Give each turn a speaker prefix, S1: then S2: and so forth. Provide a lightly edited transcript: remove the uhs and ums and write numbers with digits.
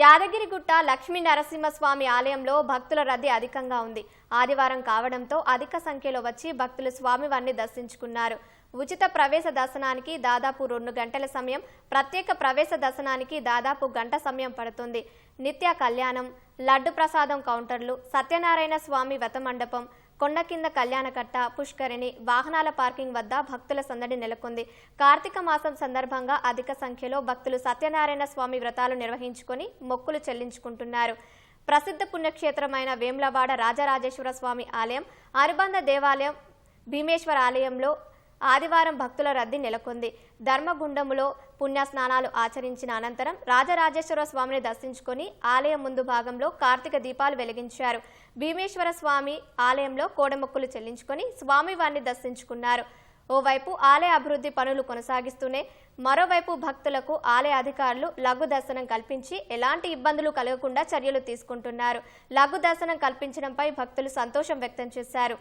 S1: యాదగిరిగుట్ట లక్ష్మీ నరసింహస్వామి ఆలయంలో భక్తుల రద్దీ అధికంగా ఉంది. ఆదివారం కావడంతో అధిక సంఖ్యలో వచ్చి భక్తులు స్వామివారిని దర్శించుకున్నారు. ఉచిత ప్రవేశ దర్శనానికి దాదాపు 2 గంటల సమయం, ప్రత్యేక ప్రవేశ దర్శనానికి దాదాపు గంట సమయం పడుతుంది. నిత్య కళ్యాణం, లడ్డు ప్రసాదం కౌంటర్లు, సత్యనారాయణ స్వామి వ్రతమండపం, కొండ కింద కళ్యాణకట్ట, పుష్కరిణి, వాహనాల పార్కింగ్ వద్ద భక్తుల సందడి నెలకొంది. కార్తీక మాసం సందర్భంగా అధిక సంఖ్యలో భక్తులు సత్యనారాయణ స్వామి వ్రతాలు నిర్వహించుకొని మొక్కులు చెల్లించుకుంటున్నారు. ప్రసిద్ధ పుణ్యక్షేత్రమైన వేములవాడ రాజరాజేశ్వర స్వామి ఆలయం, అనుబంధ దేవాలయం భీమేశ్వర ఆలయంలో ఆదివారం భక్తుల రద్దీ నెలకొంది. ధర్మగుండములో పుణ్యస్నానాలు ఆచరించిన అనంతరం రాజరాజేశ్వర స్వామిని దర్శించుకొని ఆలయం ముందు భాగంలో కార్తీక దీపాలు వెలిగించారు. భీమేశ్వర స్వామి ఆలయంలో కోడమొక్కులు చెల్లించుకొని స్వామివారిని దర్శించుకున్నారు. ఓవైపు ఆలయ అభివృద్ధి పనులు కొనసాగిస్తూనే మరోవైపు భక్తులకు ఆలయ అధికారులు లఘు దర్శనం కల్పించి ఎలాంటి ఇబ్బందులు కలగకుండా చర్యలు తీసుకుంటున్నారు. లఘు దర్శనం కల్పించడంపై భక్తులు సంతోషం వ్యక్తం చేశారు.